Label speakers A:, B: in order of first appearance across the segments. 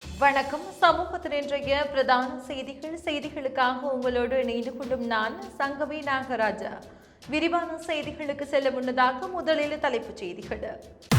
A: வணக்கம். சமூகத்தின் இன்றைய பிரதான செய்திகளுக்காக உங்களோடு இணைந்து கொள்ளும் நான் சங்கவி நாகராஜா. விரிவான செய்திகளுக்கு செல்ல முன்னதாக முதலில் தலைப்புச் செய்திகள்.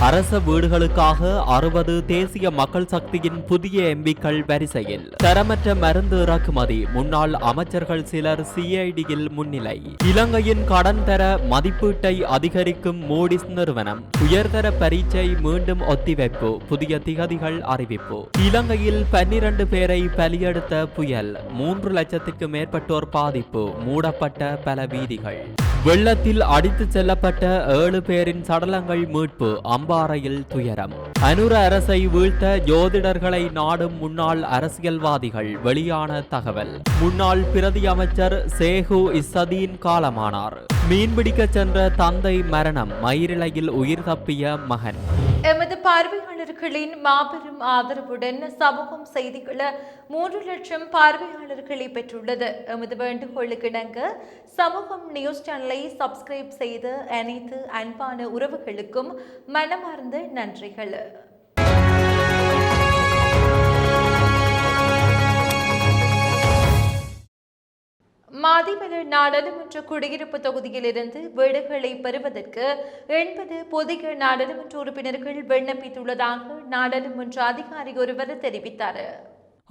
B: அரச வீடுகளுக்காக 60 தேசிய மக்கள் சக்தியின் புதிய எம்பிக்கள் வரிசையில். தரமற்ற மருந்து இறக்குமதி, முன்னாள் அமைச்சர்கள் சிலர் சிஐடியில் முன்னிலை. இலங்கையின் கடன் தர மதிப்பீட்டை அதிகரிக்கும் மூடிஸ் நிறுவனம். உயர்தர பரீட்சை மீண்டும் ஒத்திவைப்பு, புதிய திகதிகள் அறிவிப்பு. இலங்கையில் 12 பேரை பலியெடுத்த புயல், 3 லட்சத்துக்கு மேற்பட்டோர் பாதிப்பு, மூடப்பட்ட பல வீதிகள். வெள்ளத்தில் அடித்துச் செல்லப்பட்ட 7 பேரின் சடலங்கள் மீட்பு, அம்பாறையில் துயரம். அனுர அரசை வீழ்த்த ஜோதிடர்களை நாடும் முன்னாள் அரசியல்வாதிகள், வெளியான தகவல். முன்னாள் பிரதி அமைச்சர் சேகு இஸ்ஸதீன் காலமானார். மீன்பிடிக்க சென்ற தந்தை மரணம், மயிரிழையில் உயிர் தப்பிய மகன்.
A: எமது பார்வையாளர்களின் மாபெரும் ஆதரவுடன் சமூகம் செய்திகள் 3 லட்சம் பார்வையாளர்களை பெற்றுள்ளது. எமது வேண்டுகோளுக்கு இணங்க சமூகம் நியூஸ் சேனலை சப்ஸ்கிரைப் செய்த அனைத்து அன்பான உறவுகளுக்கும் மனமார்ந்த நன்றிகள். மாதிவெள நாடாளுமன்ற குடியிருப்பு தொகுதியிலிருந்து வீடுகளை பெறுவதற்கு 80 புதிய நாடாளுமன்ற உறுப்பினர்கள் விண்ணப்பித்துள்ளதாக நாடாளுமன்ற அதிகாரி ஒருவர் தெரிவித்தார்.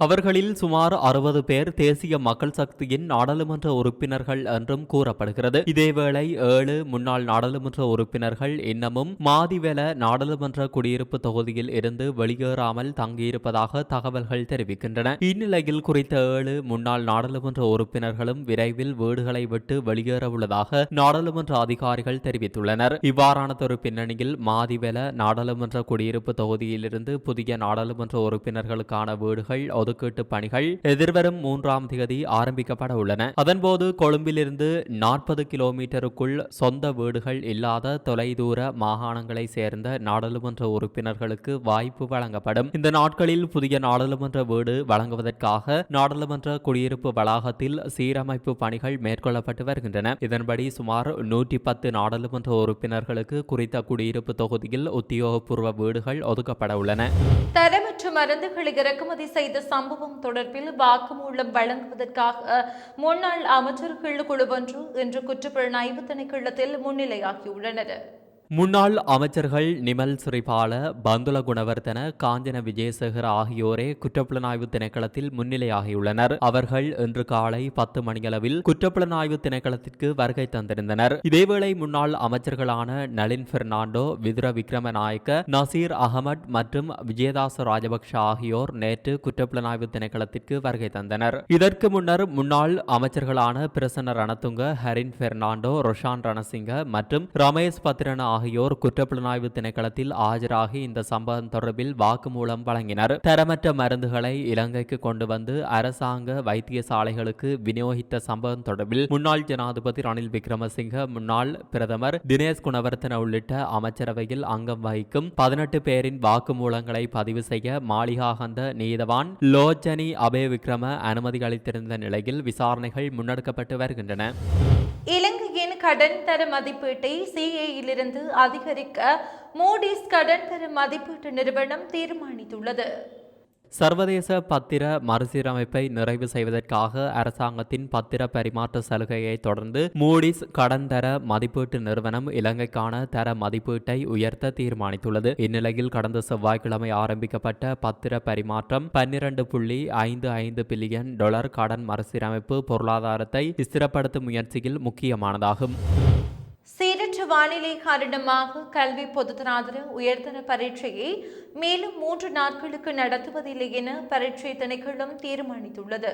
B: அவர்களில் சுமார் 60 பேர் தேசிய மக்கள் சக்தியின் நாடாளுமன்ற உறுப்பினர்கள் என்றும் கூறப்படுகிறது. இதேவேளை 7 முன்னாள் நாடாளுமன்ற உறுப்பினர்கள் இன்னமும் மாதிவெள நாடாளுமன்ற குடியிருப்பு தொகுதியில் இருந்து வெளியேறாமல் தங்கியிருப்பதாக தகவல்கள் தெரிவிக்கின்றன. இந்நிலையில் குறித்த 7 முன்னாள் நாடாளுமன்ற உறுப்பினர்களும் விரைவில் வீடுகளை விட்டு வெளியேற உள்ளதாக நாடாளுமன்ற அதிகாரிகள் தெரிவித்துள்ளனர். இவ்வாறானதொரு பின்னணியில் மாதிவெள நாடாளுமன்ற குடியிருப்பு தொகுதியிலிருந்து புதிய நாடாளுமன்ற உறுப்பினர்களுக்கான வீடுகள் ஒதுக்கீட்டு பணிகள் எதிர்வரும் 3ஆம் தேதி ஆரம்பிக்கப்பட உள்ளன. அதன்போது கொழும்பிலிருந்து 40 கிலோமீட்டருக்குள் சொந்த வீடுகள் இல்லாத தொலைதூர மாகாணங்களை சேர்ந்த நாடாளுமன்ற உறுப்பினர்களுக்கு வாய்ப்பு வழங்கப்படும். இந்த நாட்களில் புதிய நாடாளுமன்ற வீடு வழங்குவதற்காக நாடாளுமன்ற குடியிருப்பு வளாகத்தில் சீரமைப்பு பணிகள் மேற்கொள்ளப்பட்டு வருகின்றன. இதன்படி சுமார் 110 நாடாளுமன்ற உறுப்பினர்களுக்கு குறித்த குடியிருப்பு தொகுதியில் உத்தியோகபூர்வ வீடுகள் ஒதுக்கப்பட உள்ளன.
A: தரமற்ற மருந்துகளை இறக்குமதி செய்த சம்பவம் தொடர்பில் வாக்குமூலம் வழங்குவதற்காக முன்னாள் அமைச்சர்கள் குழுவொன்று இன்று குற்றப்புலனாய்வு திணைக்களத்தில் முன்னிலையாகியுள்ளனர்.
B: முன்னாள் அமைச்சர்கள் நிமல் சிறிபால, பந்துல குணவர்தன, காஞ்சன விஜயசேகர ஆகியோரே குற்றப்புலனாய்வு திணைக்களத்தில் முன்னிலையாகியுள்ளனர். அவர்கள் இன்று காலை 10 மணியளவில் குற்றப்புலனாய்வு திணைக்களத்திற்கு வருகை தந்திருந்தனர். இதேவேளை முன்னாள் அமைச்சர்களான நளின் பெர்னாண்டோ, விதுர விக்ரமநாயக்க, நசீர் அகமட் மற்றும் விஜயதாச ராஜபக்ஷ ஆகியோர் நேற்று குற்றப்புலனாய்வு திணைக்களத்திற்கு வருகை தந்தனர். இதற்கு முன்னர் முன்னாள் அமைச்சர்களான பிரசன்ன ரணதுங்க, ஹரின் பெர்னாண்டோ, ரொஷான் ரணசிங்க மற்றும் ரமேஷ் பத்திரன ஆகியோர் குற்றப்புலனாய்வு திணைக்களத்தில் ஆஜராகி இந்த சம்பவம் தொடர்பில் வாக்குமூலம் வழங்கினர். தரமற்ற மருந்துகளை இலங்கைக்கு கொண்டு வந்து அரசாங்க வைத்தியசாலைகளுக்கு விநியோகித்த சம்பவம் தொடர்பில் முன்னாள் ஜனாதிபதி ரணில் விக்ரமசிங்க, முன்னாள் பிரதமர் தினேஷ் குணவர்த்தன உள்ளிட்ட அமைச்சரவையில் அங்கம் வகிக்கும் 18 பேரின் வாக்குமூலங்களை பதிவு செய்ய மாளிகாகந்த நீதவான் லோச்சனி அபே விக்ரம அனுமதி அளித்திருந்த நிலையில் விசாரணைகள் முன்னெடுக்கப்பட்டு வருகின்றன.
A: இலங்கையின் கடன் தர மதிப்பீட்டை சிஏயிலிருந்து அதிகரிக்க மூடிஸ் கடன் தர மதிப்பீட்டு நிறுவனம் தீர்மானித்துள்ளது.
B: சர்வதேச பத்திர மறுசீரமைப்பை நிறைவு செய்வதற்காக அரசாங்கத்தின் பத்திர பரிமாற்ற சலுகையை தொடர்ந்து மூடிஸ் கடன் தர மதிப்பீட்டு நிறுவனம் இலங்கைக்கான தர மதிப்பீட்டை உயர்த்த தீர்மானித்துள்ளது. இந்நிலையில் கடந்த செவ்வாய்க்கிழமை ஆரம்பிக்கப்பட்ட பத்திர பரிமாற்றம் 12.55 பில்லியன் டாலர் கடன் மறுசீரமைப்பு பொருளாதாரத்தை ஸ்திரப்படுத்தும் முயற்சியில் முக்கியமானதாகும்.
A: சீரற்ற வானிலை காரணமாக கல்வி பொதுத்தராதர உயர்தர பரீட்சையை மேலும் 3 நாட்களுக்கு நடத்துவதில்லை என பரீட்சை திணைக்களம் தீர்மானித்துள்ளது.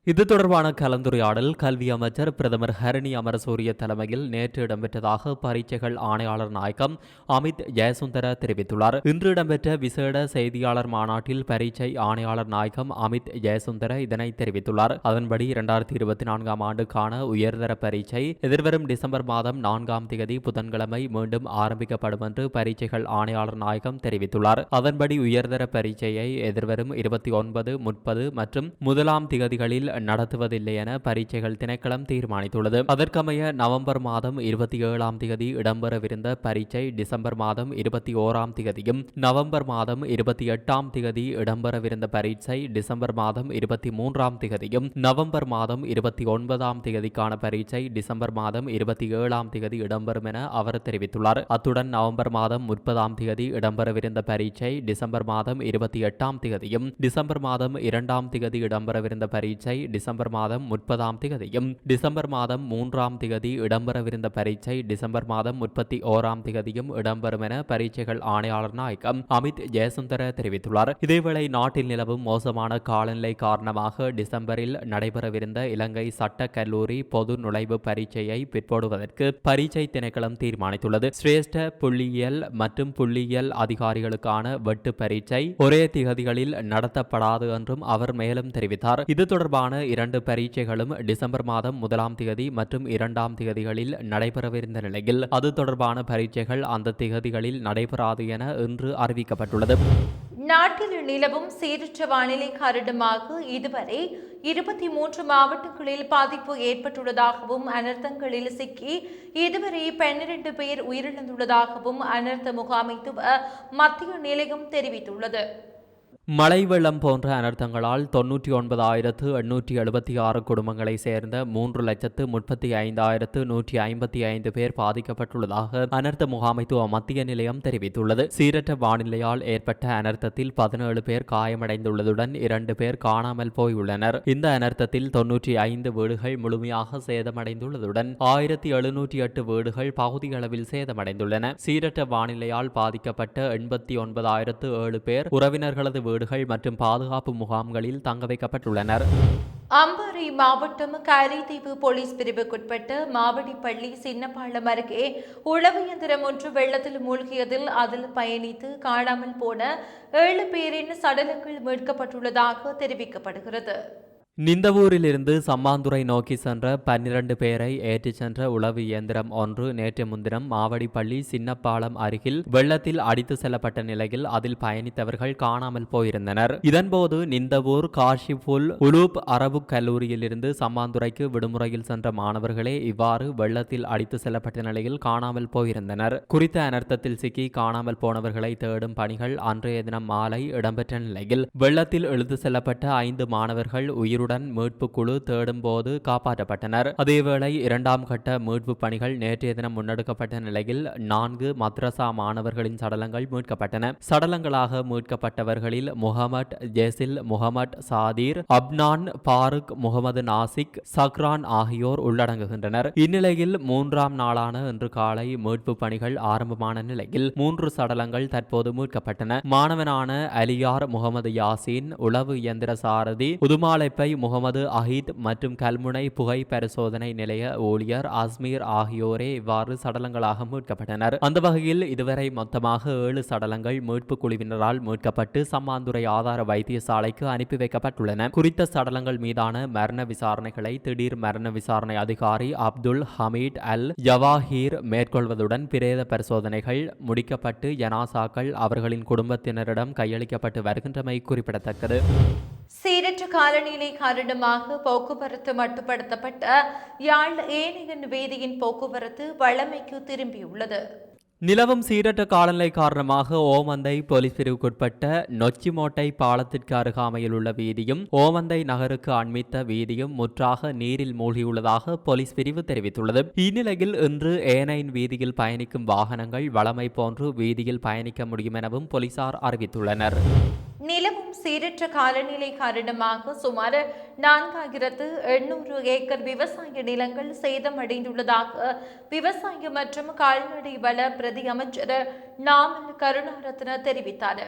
B: இது தொடர்பான கலந்துரையாடல் கல்வி அமைச்சர் பிரதமர் ஹரணி அமரசூரிய தலைமையில் நேற்று இடம்பெற்றதாக பரீட்சைகள் ஆணையாளர் நாயகம் அமித் ஜெயசுந்தர தெரிவித்துள்ளார். இன்று இடம்பெற்ற விசேட செய்தியாளர் மாநாட்டில் பரீட்சை ஆணையாளர் நாயகம் அமித் ஜெயசுந்தர இதனை தெரிவித்துள்ளார். அதன்படி 2024ஆம் ஆண்டுக்கான உயர்தர பரீட்சை எதிர்வரும் டிசம்பர் மாதம் 4ஆம் தேதி புதன்கிழமை மீண்டும் ஆரம்பிக்கப்படும் என்று பரீட்சைகள் ஆணையாளர் நாயகம் தெரிவித்துள்ளார். அதன்படி உயர்தர பரீட்சையை எதிர்வரும் 29, 30 மற்றும் 1ஆம் தேதிகளில் நடத்துவதில்லை என பரீட்சைகள் திணைக்களம் தீர்மானித்துள்ளது. அதற்கமைய நவம்பர் மாதம் 27ஆம் தேதி இடம்பெறவிருந்த பரீட்சை டிசம்பர் மாதம் 21ஆம் தேதியும், நவம்பர் மாதம் 28ஆம் தேதி இடம்பெறவிருந்த பரீட்சை டிசம்பர் மாதம் 23ஆம் தேதியும், நவம்பர் மாதம் 29ஆம் தேதிக்கான பரீட்சை டிசம்பர் மாதம் 27ஆம் தேதி இடம்பெறும் என அவர் தெரிவித்துள்ளார். அத்துடன் நவம்பர் மாதம் 30ஆம் தேதி இடம்பெறவிருந்த பரீட்சை டிசம்பர் மாதம் 28ஆம் தேதியும், டிசம்பர் மாதம் 2ஆம் தேதி இடம்பெறவிருந்த பரீட்சை டிசம்பர் மாதம் 30ஆம் தேதியும், டிசம்பர் மாதம் 3ஆம் தேதி இடம்பெறவிருந்த பரீட்சை டிசம்பர் மாதம் 31ஆம் தேதியும் இடம்பெறும் என பரீட்சைகள் ஆணையாளர் நாயகம் அமித் ஜெயசுந்தர தெரிவித்துள்ளார். இதேவேளை நாட்டில் நிலவும் மோசமான காலநிலை காரணமாக டிசம்பரில் நடைபெறவிருந்த இலங்கை சட்ட கல்லூரி பொது நுழைவு பரீட்சையை பிற்போடுவதற்கு பரீட்சை திணைக்களம் தீர்மானித்துள்ளது. சிரேஷ்ட புள்ளியியல் மற்றும் புள்ளியியல் அதிகாரிகளுக்கான வெட்டு பரீட்சை ஒரே திகதிகளில் நடத்தப்படாது என்றும் அவர் மேலும் தெரிவித்தார். இது தொடர்பான 2 பரீட்சைகளும் டிசம்பர் மாதம் 1ஆம் தேதி மற்றும் 2ஆம் தேதிகளில் நடைபெறவிருந்த நிலையில் அது தொடர்பான பரீட்சைகள் அந்த திகதிகளில் நடைபெறாது என இன்று அறிவிக்கப்பட்டுள்ளது.
A: நாட்டில் நிலவும் சீரற்ற வானிலை காரணமாக இதுவரை 23 மாவட்டங்களில் பாதிப்பு ஏற்பட்டுள்ளதாகவும், அனர்த்தங்களில் சிக்கி இதுவரை 12 பேர் உயிரிழந்துள்ளதாகவும் அனர்த்த முகாமைத்துவ மத்திய நிலையம் தெரிவித்துள்ளது.
B: மழை வெள்ளம் போன்ற அனர்த்தங்களால் 99,876 குடும்பங்களை சேர்ந்த 3,35,155 பேர் பாதிக்கப்பட்டுள்ளதாக அனர்த்த முகாமைத்துவ மத்திய நிலையம் தெரிவித்துள்ளது. சீரற்ற வானிலையால் ஏற்பட்ட அனர்த்தத்தில் 17 பேர் காயமடைந்துள்ளதுடன் 2 பேர் காணாமல் போயுள்ளனர். இந்த அனர்த்தத்தில் 95 வீடுகள் முழுமையாக சேதமடைந்துள்ளதுடன் 1708 வீடுகள் பகுதியளவில் சேதமடைந்துள்ளன. சீரற்ற வானிலையால் பாதிக்கப்பட்ட 89,007 பேர் உறவினர்களது வீடுகள் மற்றும் பாதுகாப்பு முகாம்களில் தங்க வைக்கப்பட்டுள்ளனர்.
A: அம்பாறை மாவட்டம் காரைதீவு போலீஸ் பிரிவுக்குட்பட்ட மாவடிப்பள்ளி சின்னப்பாலம் அருகே உழவு இயந்திரம் ஒன்று வெள்ளத்தில் மூழ்கியதில் அதில் பயணித்து காணாமல் போன 7 பேரின் சடலங்கள் மீட்கப்பட்டுள்ளதாக தெரிவிக்கப்படுகிறது.
B: நிந்தவூரிலிருந்து சம்மாந்துறை நோக்கி சென்ற 12 பேரை ஏற்றிச் சென்ற உளவு இயந்திரம் ஒன்று நேற்று முன்தினம் மாவடிப்பள்ளி சின்னப்பாலம் அருகில் வெள்ளத்தில் அடித்து செல்லப்பட்ட நிலையில் அதில் பயணித்தவர்கள் காணாமல் போயிருந்தனர். இதன்போது நிந்தவூர் காஷிபுல் உலூப் அரபு கல்லூரியிலிருந்து சம்மாந்துறைக்கு விடுமுறையில் சென்ற மாணவர்களே இவ்வாறு வெள்ளத்தில் அடித்து செல்லப்பட்ட நிலையில் காணாமல் போயிருந்தனர். குறித்த அனர்த்தத்தில் சிக்கி காணாமல் போனவர்களை தேடும் பணிகள் அன்றைய தினம் மாலை இடம்பெற்ற நிலையில் வெள்ளத்தில் இழுத்து செல்லப்பட்ட 5 மாணவர்கள் உயிருடன் மீட்பு குழு தேடும் போது காப்பாற்றப்பட்டனர். அதேவேளை 2ஆம் கட்ட மீட்பு பணிகள் நேற்றைய தினம் முன்னெடுக்கப்பட்ட நிலையில் 4 மத்ரசா மாணவர்களின் சடலங்கள் மீட்கப்பட்டன. சடலங்களாக மீட்கப்பட்டவர்களில் முகமட் ஜெசில், முகமட் சாதீர், அப்னான், பாருக், முகமது நாசிக், சக்ரான் ஆகியோர் உள்ளடங்குகின்றனர். இந்நிலையில் 3ஆம் நாளான இன்று காலை மீட்பு பணிகள் ஆரம்பமான நிலையில் 3 சடலங்கள் தற்போது மீட்கப்பட்டன. மாணவனான அலியார் முகமது யாசின், உளவு இயந்திர சாரதி உதுமாலைப்பை முகமது அஹீத் மற்றும் கல்முனை புகை பரிசோதனை நிலைய ஊழியர் அஸ்மீர் ஆகியோரே இவ்வாறு சடலங்களாக மீட்கப்பட்டனர். அந்த வகையில் இதுவரை மொத்தமாக 7 சடலங்கள் மீட்பு குழுவினரால் மீட்கப்பட்டு சம்மாந்துறை ஆதார வைத்தியசாலைக்கு அனுப்பி வைக்கப்பட்டுள்ளன. குறித்த சடலங்கள் மீதான மரண விசாரணைகளை திடீர் மரண விசாரணை அதிகாரி அப்துல் ஹமீட் அல் ஜவாஹீர் மேற்கொள்வதுடன் பிரேத பரிசோதனைகள் முடிக்கப்பட்டு ஜனாசாக்கள் அவர்களின் குடும்பத்தினரிடம் கையளிக்கப்பட்டு வருகின்றமை குறிப்பிடத்தக்கது.
A: சீரற்ற காலநிலை காரணமாக போக்குவரத்து மட்டுப்படுத்தப்பட்ட யாழ் ஏனையன் வீதியின் போக்குவரத்து வழமைக்கு திரும்பியுள்ளது.
B: நிலவும் சீரற்ற காலநிலை காரணமாக ஓமந்தை போலீஸ் பிரிவுக்குட்பட்ட நொச்சிமோட்டை பாலத்திற்கு அருகாமையில் உள்ள வீதியும் ஓமந்தை நகருக்கு அண்மித்த வீதியும் முற்றாக நீரில் மூழ்கியுள்ளதாக போலீஸ் பிரிவு தெரிவித்துள்ளது. இந்நிலையில் இன்று ஏனையின் வீதியில் பயணிக்கும் வாகனங்கள் வழமை போன்று வீதியில் பயணிக்க முடியும் எனவும் போலீசார் அறிவித்துள்ளனர்.
A: நிலவும் சீரற்ற காலநிலை காரணமாக சுமார் 4800 ஏக்கர் விவசாய நிலங்கள் சேதமடைந்துள்ளதாக விவசாய மற்றும் கால்நடை வள பிரதி அமைச்சர் நாமல் கருணாரத்ன தெரிவித்தார்.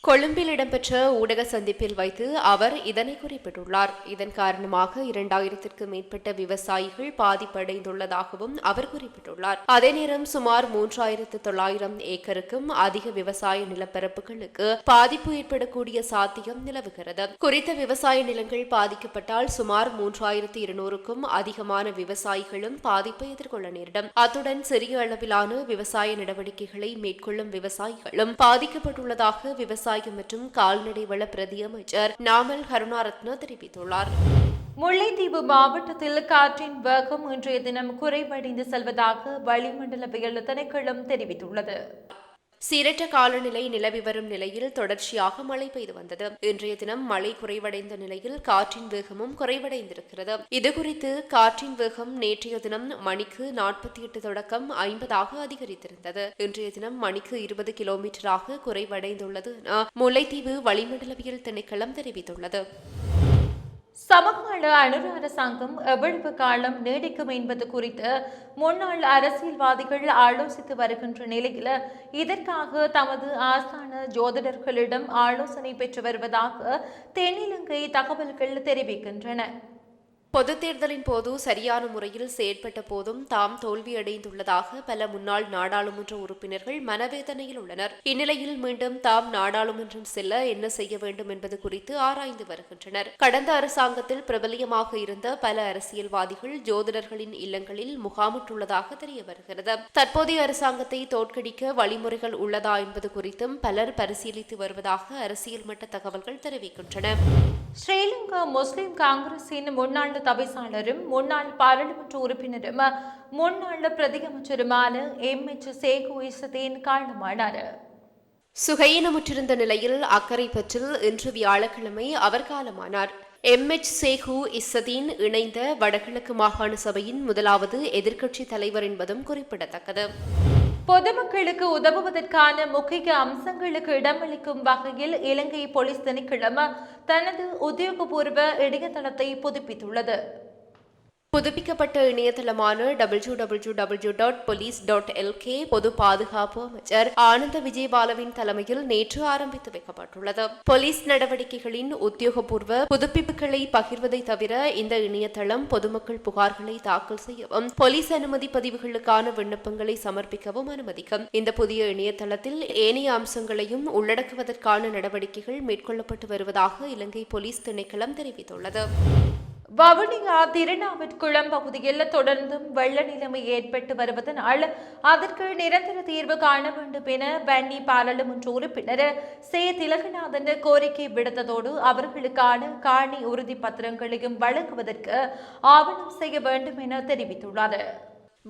C: கொழும்பில் இடம்பெற்ற ஊடக சந்திப்பில் வைத்து அவர் இதனை குறிப்பிட்டுள்ளார். இதன் காரணமாக 2000க்கும் மேற்பட்ட விவசாயிகள் பாதிப்படைந்துள்ளதாகவும் அவர் குறிப்பிட்டுள்ளார். அதே நேரம் சுமார் 3900 ஏக்கருக்கும் அதிக விவசாய நிலப்பரப்புகளுக்கு பாதிப்பு ஏற்படக்கூடிய சாத்தியம் நிலவுகிறது. குறித்த விவசாய நிலங்கள் பாதிக்கப்பட்டால் சுமார் 3200க்கும் அதிகமான விவசாயிகளும் பாதிப்பை எதிர்கொள்ள நேரிடும். அத்துடன் சிறிய அளவிலான விவசாய நடவடிக்கைகளை மேற்கொள்ளும் விவசாயிகளும் பாதிக்கப்பட்டுள்ளதாக விவசாய மற்றும் கால்நடை வள பிரதி அமைச்சர் நாமல் கருணாரத்ன தெரிவித்துள்ளார்.
A: முல்லைத்தீவு மாவட்டத்தில் காற்றின் வேகம் இன்றைய தினம் குறைவடைந்து செல்வதாக வளிமண்டலவியல் திணைக்களம் தெரிவித்துள்ளது.
C: சீரற்ற காலநிலை நிலவி வரும் நிலையில் தொடர்ச்சியாக மழை பெய்து வந்தது. இன்றைய தினம் மழை குறைவடைந்த நிலையில் காற்றின் வேகமும் குறைவடைந்திருக்கிறது. இதுகுறித்து காற்றின் வேகம் நேற்றைய தினம் மணிக்கு 48 தொடக்கம் 50 அதிகரித்திருந்தது. இன்றைய தினம் மணிக்கு 20 கிலோமீட்டராக குறைவடைந்துள்ளது என முல்லைத்தீவு வளிமண்டலவியல் திணைக்களம் தெரிவித்துள்ளது.
A: சமகால அனுர அரசாங்கம் எவ்வளவு காலம் நீடிக்கும் என்பது குறித்து முன்னாள் அரசியல்வாதிகள் ஆலோசித்து வருகின்ற நிலையில் இதற்காக தமது ஆஸ்தான ஜோதிடர்களிடம் ஆலோசனை பெற்று வருவதாக தென்னிலங்கை தகவல்கள் தெரிவிக்கின்றன.
C: பொதுத் தேர்தலின் போது சரியான முறையில் செயற்பட்ட போதும் தாம் தோல்வியடைந்துள்ளதாக பல முன்னாள் நாடாளுமன்ற உறுப்பினர்கள் மனவேதனையில் உள்ளனர். இந்நிலையில் மீண்டும் தாம் நாடாளுமன்றம் செல்ல என்ன செய்ய வேண்டும் என்பது குறித்து ஆராய்ந்து வருகின்றனர். கடந்த அரசாங்கத்தில் பிரபலியமாக இருந்த பல அரசியல்வாதிகள் ஜோதிடர்களின் இல்லங்களில் முகாமிட்டுள்ளதாக தெரிய வருகிறது. தற்போதைய அரசாங்கத்தை தோற்கடிக்க வழிமுறைகள் உள்ளதா என்பது குறித்தும் பலர் பரிசீலித்து வருவதாக அரசியல் மட்ட தகவல்கள் தெரிவிக்கின்றன.
A: ஸ்ரீலங்கா முஸ்லிம் காங்கிரசின் முன்னாள் தவிசாளரும் முன்னாள் பாராளுமன்ற உறுப்பினரும் முன்னாள் பிரதியமைச்சருமான எம்.எச். சேகு இஸ்ஸதீன் காலமானார்.
C: சுகையினமுற்றிருந்த நிலையில் அக்கரைப்பற்றில் இன்று வியாழக்கிழமை அவர் காலமானார். எம்.எச். சேகு இஸ்ஸதீன் இணைந்த வடகிழக்கு மாகாண சபையின் முதலாவது எதிர்க்கட்சி தலைவர் என்பதும் குறிப்பிடத்தக்கது.
A: பொதுமக்களுக்கு உதவுவதற்கான முக்கிய அம்சங்களுக்கு இடமளிக்கும் வகையில் இலங்கை போலீஸ் திணைக்களம் தனது உத்தியோகபூர்வ இணையதளத்தை புதுப்பித்துள்ளது.
C: புதுப்பிக்கப்பட்ட இணையதளமான www.police.lk பொது பாதுகாப்பு அமைச்சர் ஆனந்த விஜயபாலவின் தலைமையில் நேற்று ஆரம்பித்து வைக்கப்பட்டுள்ளது. போலீஸ் நடவடிக்கைகளின் உத்தியோகபூர்வ புதுப்பிப்புகளை பகிர்வதை தவிர இந்த இணையதளம் பொதுமக்கள் புகார்களை தாக்கல் செய்யவும் போலீஸ் அனுமதி பதிவுகளுக்கான விண்ணப்பங்களை சமர்ப்பிக்கவும் அனுமதிக்கும். இந்த புதிய இணையதளத்தில் ஏனைய அம்சங்களையும் உள்ளடக்குவதற்கான நடவடிக்கைகள் மேற்கொள்ளப்பட்டு வருவதாக இலங்கை போலீஸ் திணைக்களம் தெரிவித்துள்ளது.
A: வவுனியா திருநாவட்குளம் பகுதியில் தொடர்ந்தும் வெள்ள நிலைமை ஏற்பட்டு வருவதனால் அதற்கு நிரந்தர தீர்வு காண வேண்டும் என வன்னி பாராளுமன்ற உறுப்பினர் சே. திலகநாதன் கோரிக்கை விடுத்ததோடு அவர்களுக்கான காணி உறுதி பத்திரங்களையும் வழங்குவதற்கு ஆவணம் செய்ய வேண்டும் என தெரிவித்துள்ளார்.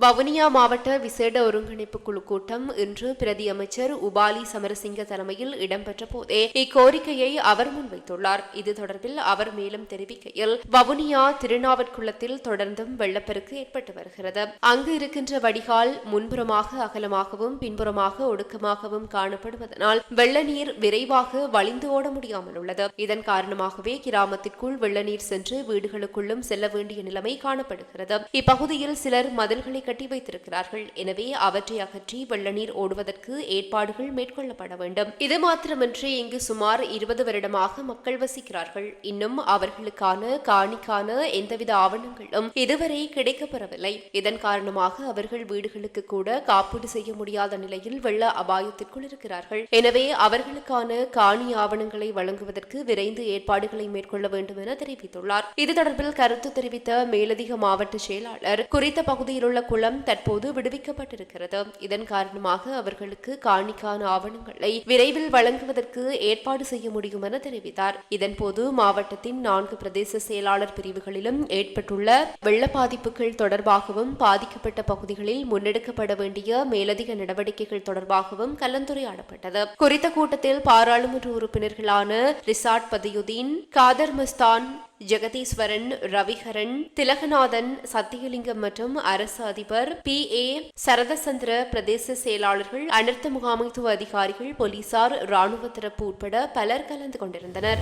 C: வவுனியா மாவட்ட விசேட ஒருங்கிணைப்பு குழு கூட்டம் இன்று பிரதி அமைச்சர் உபாலி சமரசிங்க தலைமையில் இடம்பெற்ற போதே இக்கோரிக்கையை அவர் முன்வைத்துள்ளார். இது தொடர்பில் அவர் மேலும் தெரிவிக்கையில், வவுனியா திருநாவட்குளத்தில் தொடர்ந்தும் வெள்ளப்பெருக்கு ஏற்பட்டு வருகிறது. அங்கு இருக்கின்ற வடிகால் முன்புறமாக அகலமாகவும் பின்புறமாக ஒடுக்கமாகவும் காணப்படுவதனால் வெள்ள நீர் விரைவாக வழிந்து ஓட முடியாமல் உள்ளது. இதன் காரணமாகவே கிராமத்திற்குள் வெள்ள நீர் சென்று வீடுகளுக்குள்ளும் செல்ல வேண்டிய நிலைமை காணப்படுகிறது. இப்பகுதியில் சிலர் மதில்களை கட்டி வைத்திருக்கிறார்கள். எனவே அவற்றை அகற்றி வெள்ள நீர் ஓடுவதற்கு ஏற்பாடுகள் மேற்கொள்ளப்பட வேண்டும். இது மாத்திரமின்றி இங்கு சுமார் 20 வருடமாக மக்கள் வசிக்கிறார்கள். இன்னும் அவர்களுக்கான காணிக்கான எந்தவித ஆவணங்களும் இதுவரை கிடைக்கப்பெறவில்லை. இதன் காரணமாக அவர்கள் வீடுகளுக்கு கூட காப்பீடு செய்ய முடியாத நிலையில் வெள்ள அபாயத்திற்குள் இருக்கிறார்கள். எனவே அவர்களுக்கான காணி ஆவணங்களை வழங்குவதற்கு விரைந்து ஏற்பாடுகளை மேற்கொள்ள வேண்டும் என தெரிவித்துள்ளார். இது தொடர்பில் கருத்து தெரிவித்த மேலதிக மாவட்ட செயலாளர், குறித்த பகுதியில் உள்ள குளம் தற்போது விடுவிக்கப்பட்டிருக்கிறது. இதன் காரணமாக அவர்களுக்கு காணிக்கான ஆவணங்களை விரைவில் வழங்குவதற்கு ஏற்பாடு செய்ய முடியும் என தெரிவித்தார். இதன்போது மாவட்டத்தின் 4 பிரதேச செயலாளர் பிரிவுகளிலும் ஏற்பட்டுள்ள வெள்ள பாதிப்புகள் தொடர்பாகவும் பாதிக்கப்பட்ட பகுதிகளில் முன்னெடுக்கப்பட வேண்டிய மேலதிக நடவடிக்கைகள் தொடர்பாகவும் கலந்துரையாடப்பட்டது. குறித்த கூட்டத்தில் பாராளுமன்ற உறுப்பினர்களான ரிசாட் பதியுதீன், காதர் மஸ்தான், ஜெகதீஸ்வரன், ரவிகரன், திலகநாதன், சத்தியலிங்கம் மற்றும் அரசு அதிபர் P.A. சரதசந்திர, பிரதேச செயலாளர்கள், அனர்த்த முகாமைத்துவ அதிகாரிகள், போலீசார், ராணுவ தரப்பு உட்பட பலர் கலந்து கொண்டிருந்தனர்.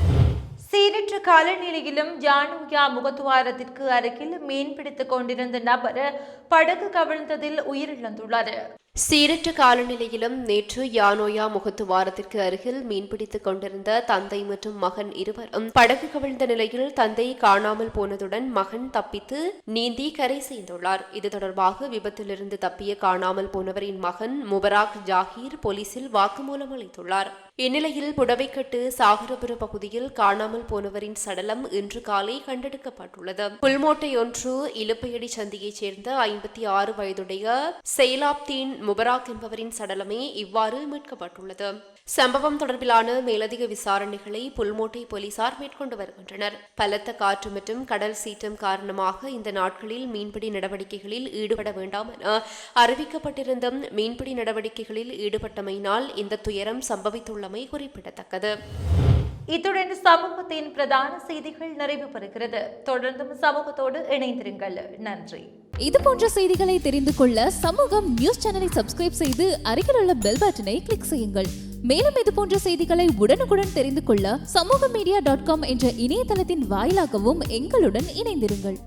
A: சீரற்ற காலநிலையிலும் யானோயா முகத்துவாரத்திற்கு அருகில் மீன்பிடித்துக் கொண்டிருந்த நபர் படகு கவிழ்ந்ததில் உயிரிழந்துள்ளார்.
C: சீரற்ற காலநிலையிலும் நேற்று யானோயா முகத்துவாரத்திற்கு அருகில் மீன்பிடித்துக் கொண்டிருந்த தந்தை மற்றும் மகன் இருவரும் படகு கவிழ்ந்த நிலையில் தந்தை காணாமல் போனதுடன் மகன் தப்பித்து நீந்தி கரை சேர்ந்துள்ளார். இது தொடர்பாக விபத்திலிருந்து தப்பிய காணாமல் போனவரின் மகன் முபராக் ஜாகீர் போலீசில் வாக்குமூலம் அளித்துள்ளார். இந்நிலையில் புடவைக்கட்டு சாகரபுர பகுதியில் காணாமல் போனவரின் சடலம் இன்று காலை கண்டெடுக்கப்பட்டுள்ளது. புல்மோட்டை ஒன்று இலுப்பையடி சந்தியைச் சேர்ந்த 56 வயதுடைய செயலாப்தீன் முபராக் என்பவரின் சடலமே இவ்வாறு மீட்கப்பட்டுள்ளது. சம்பவம் தொடர்பிலான மேலதிக விசாரணைகளை புல்மோட்டை போலீசார் மேற்கொண்டு வருகின்றனர். பலத்த காற்று மற்றும் கடல் சீற்றம் காரணமாக இந்த நாட்களில் மீன்பிடி நடவடிக்கைகளில் ஈடுபட வேண்டாம் என அறிவிக்கப்பட்டிருந்த மீன்பிடி நடவடிக்கைகளில் ஈடுபட்டமையினால் இந்த துயரம் சம்பவித்துள்ளமை குறிப்பிடத்தக்கது.
A: இத்துடன் சமூகத்தின் பிரதான செய்திகள் நிறைவு பெறுகிறது. தொடர்ந்தும் சமூகத்தோடு இணைந்திருங்கள். நன்றி.
D: இது போன்ற செய்திகளை தெரிந்து கொள்ள சமூகம் நியூஸ் சேனலை சப்ஸ்கிரைப் செய்து அருகில் உள்ள பெல் பட்டனை கிளிக் செய்யுங்கள். மேலும் இது போன்ற செய்திகளை உடனுக்குடன் தெரிந்து கொள்ள சமூகமீடியா.com என்ற இணையதளத்தின் வாயிலாகவும் எங்களுடன் இணைந்திருங்கள்.